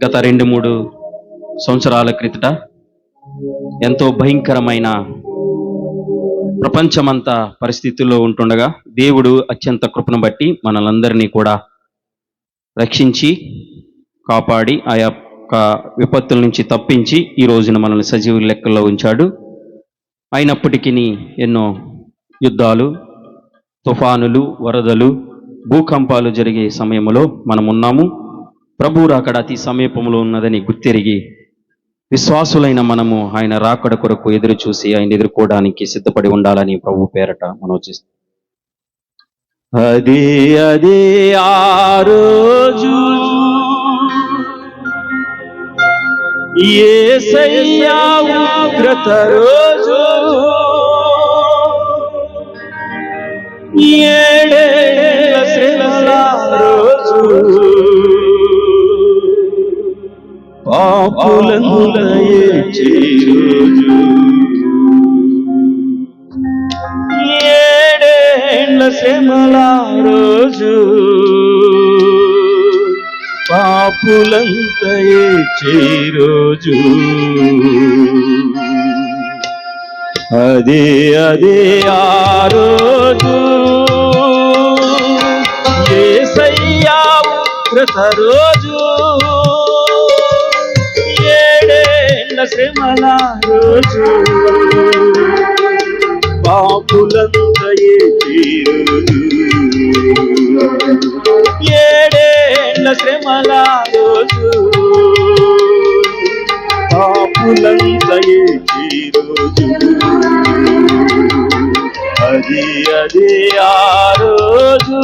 గత 2-3 సంవత్సరాల క్రితట ఎంతో భయంకరమైన ప్రపంచమంతా పరిస్థితుల్లో ఉంటుండగా దేవుడు అత్యంత కృపను బట్టి మనలందరినీ కూడా రక్షించి కాపాడి ఆ యొక్క విపత్తుల నుంచి తప్పించి ఈ రోజున మనల్ని సజీవ లెక్కల్లో ఉంచాడు. అయినప్పటికీ ఎన్నో యుద్ధాలు, తుఫానులు, వరదలు, భూకంపాలు జరిగే సమయంలో మనం ఉన్నాము. ప్రభువు రాకడ అతి సమీపంలో ఉన్నదని గుర్తెరిగి విశ్వాసులైన మనము ఆయన రాకడ కొరకు ఎదురు చూసి ఆయన ఎదుర్కోవడానికి సిద్ధపడి ఉండాలని ప్రభు పేరట మనం చేస్తాం. అదే అదే ఆ రోజు యేసయ్యా ఉగ్రత రోజు, ఏడేళ్ల శ్రమల రోజు, పాపులను దయచే రోజు, ఏడేళ్ల శ్రమల రోజు, పాపులంత ఏడ్చే రోజు. అదే అదే ఆ రోజు యేసయ్యా ఉగ్రత రోజు, ఏడేళ్ల శ్రమల రోజు, పాపులంత ఏడ్చే రోజు, ఏడేళ్ల శ్రమల రోజు, పాపులంత ఏడ్చే రోజు. అది అదే ఆ రోజు.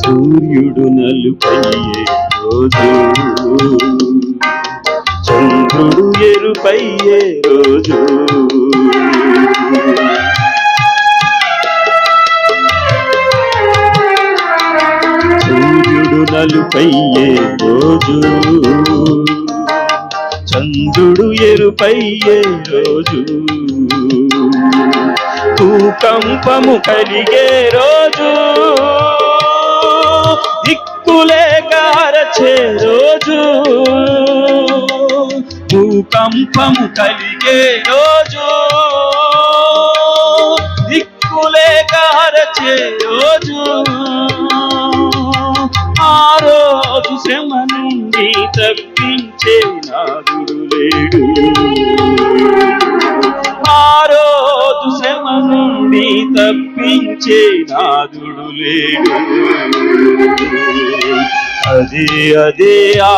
సూర్యుడు నలుపయ్యే రోజు, చంద్రుడు ఎరుపయ్యే రోజు, సూర్యుడు నలుపయ్యే రోజు, చంద్రుడు ఎరుపయ్యే రోజు, భూకంపము కలిగే రోజు, దిక్కులేక అరచే రోజు, భూకంపము కలిగే రోజు, దిక్కులేక అరచే రోజు, ఆ రోజు శ్రమ నుండి తప్పించే నాదుడు లేడు, ఆ రోజు శ్రమ నుండి తప్పించే నాదుడు లేడు. అదే అదే ఆ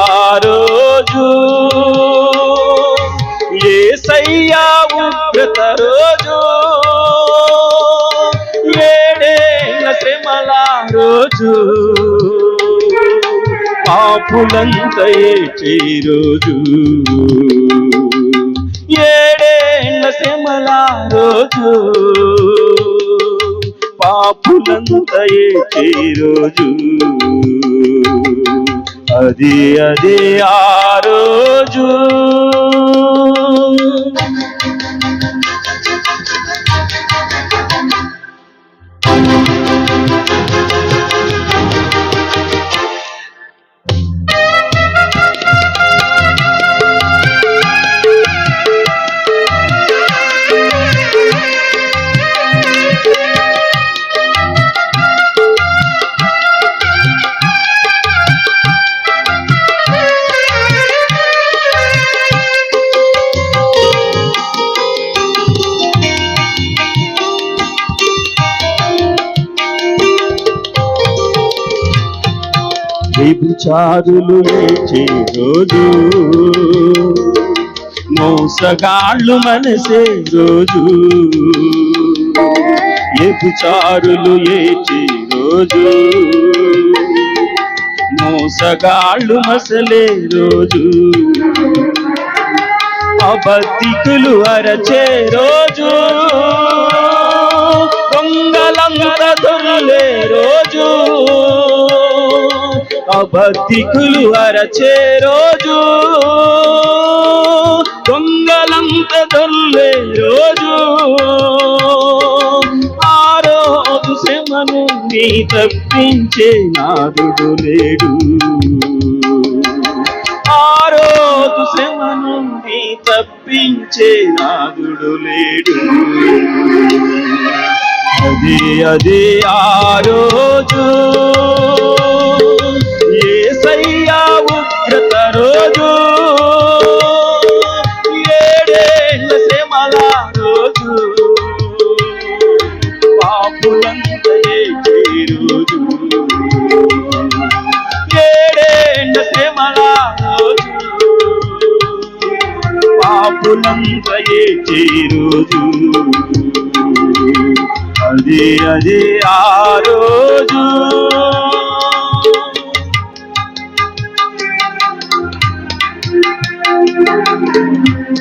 రోజు యేసయ్యా ఉగ్రత రోజు, ఏడేళ్ల శ్రమల రోజు, పాపులంత ఏడ్చే రోజు, ఏడేళ్ల శ్రమల రోజు, పాపులంత ఏడ్చే రోజు. అది అదే ఆ రోజు. వ్యభిచారులు లేచే రోజు, మోసగాళ్ళు మనసే రోజు, వ్యభిచారులు లేచే రోజు, మోసగాళ్ళు మసలే రోజు, అబద్ధికులు అరచే రోజు, దొంగలంత దొరలే రోజు, అబద్ధికులు అరచే రోజు, దొంగలంత దొరలే రోజు, ఆ రోజు శ్రమ నుండి తప్పించే నాదుడు లేడు, ఆ రోజు శ్రమ నుండి తప్పించే నాదుడు లేడు. అదే ఆ రోజు యేసయ్యా ఉగ్రత రోజు, ఏడేళ్ల శ్రమల రోజు, పాపులంత ఏడ్చే రోజు, ఏడేళ్ల శ్రమల రోజు, పాపులంత ఏడ్చే రోజు, అదే ఆ రోజు.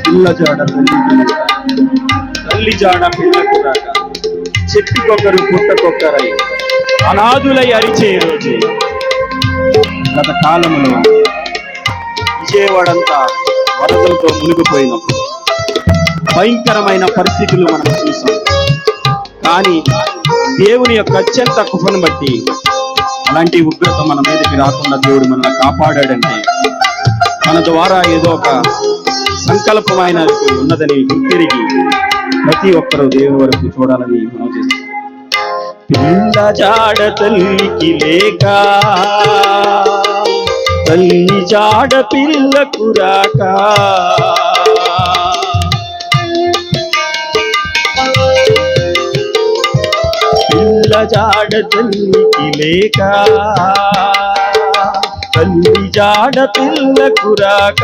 పిల్ల జాడ తల్లి జాడ పిల్లకు రాక, చెట్టుకొకరు పుట్టకొక్కరై అనాథులై అరిచే రోజు. గత కాలంలో విజయవాడంతా వరదలతో మునిగిపోయినప్పుడు భయంకరమైన పరిస్థితులు మనం చూసాం. కానీ దేవుని యొక్క అత్యంత కృపను బట్టి అలాంటి ఉగ్రత మన మీదకి రాకుండా దేవుడు మనల్ని కాపాడాడంటే మన ద్వారా ఏదో ఒక సంకల్పమైన ఉన్నదని గుర్తిరిగి ప్రతి ఒక్కరూ దేవుని వరకు చూడాలని మనం చేస్తాం. పిల్ల జాడ తల్లికి లేక, తల్లి జాడ పిల్లకు రాక, పిల్ల జాడ తల్లికి లేక, తల్లి జాడ పిల్లకు రాక,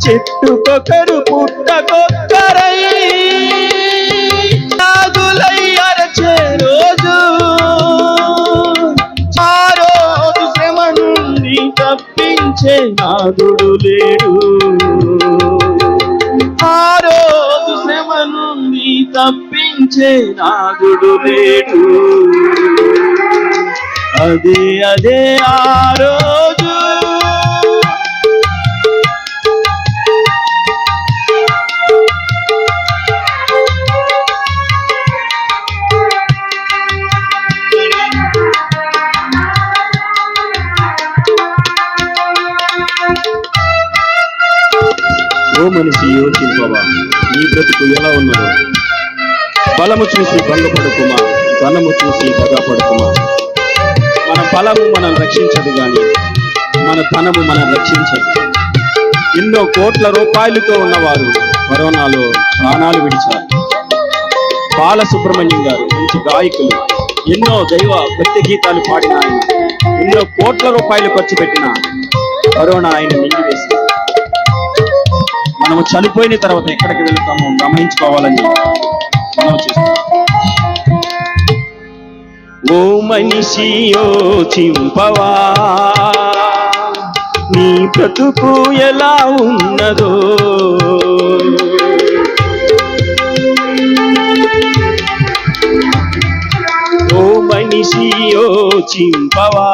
చెట్టుకొకరు పుట్టకొక్కరై నాదులై అరచే రోజు, ఆ రోజు శ్రమ నుండి తప్పించే నాదుడు లేడు, ఆ రోజు శ్రమ నుండి తప్పించే నాదుడు లేడు. అదే ఆ రోజు. ఓ మనిషి యోచింపవా, నీ బ్రతుకు ఎలా ఉన్నదో. బలము చూసి భంగపడుకుమా, ధనము చూసి దగపడుకుమా. మన బలము మనం రక్షించదు, కానీ మన ధనము మనం రక్షించదు. ఎన్నో కోట్ల రూపాయలతో ఉన్నవారు కరోనాలో ప్రాణాలు విడిచారు. బాలసుబ్రహ్మణ్యం గారు మంచి గాయకులు, ఎన్నో దైవ భక్తి గీతాలు పాడిన ఆయన ఎన్నో కోట్ల రూపాయలు ఖర్చు పెట్టిన కరోనా ఆయన మింగివేసి మనము చనిపోయిన తర్వాత ఎక్కడికి వెళ్తామో గమనించుకోవాలని మనం చేస్తాం. ఓ మనిషి యోచింపవా, నీ బ్రతుకు ఎలా ఉన్నదో. ఓ మనిషి యోచింపవా,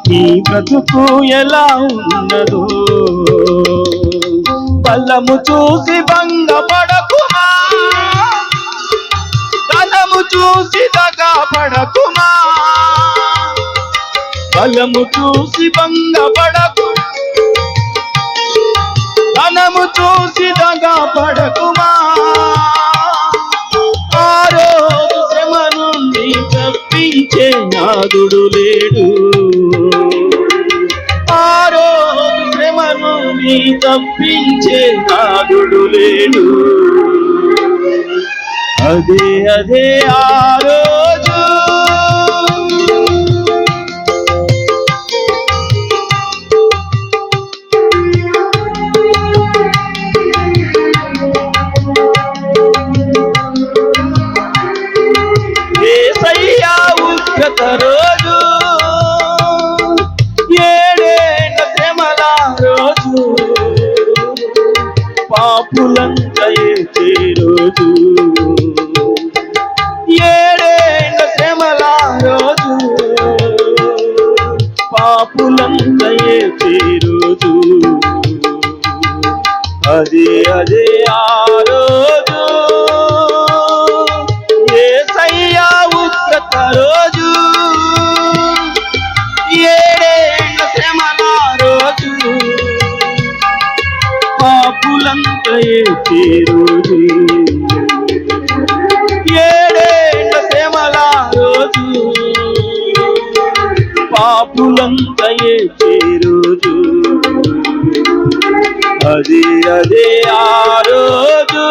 నీ బ్రతుకు ఎలా ఉన్నదో. బలము చూసి భంగపడకుమా, ధనము చూసి దగపడకుమా. బలము చూసి భంగపడకు, ధనము చూసి దగపడకుమా. ఆ రోజు శ్రమ నుండి తప్పించే నాదుడు లేడు, ఆ రోజు శ్రమ నుండి తప్పించే నాదుడు లేడు. అదే ఆ రోజు. యేసయ్యా ఉగ్రత రోజు, అదే ఆ రోజు యేసయ్య ఉగ్రత రోజు, ఏడేళ్ల శ్రమల రోజు, పాపులంతా ఏడ్చే రోజు, ఏడేళ్ల శ్రమల రోజు, పాపులంతా ఏడ్చే రోజు, అదే ఆ రోజు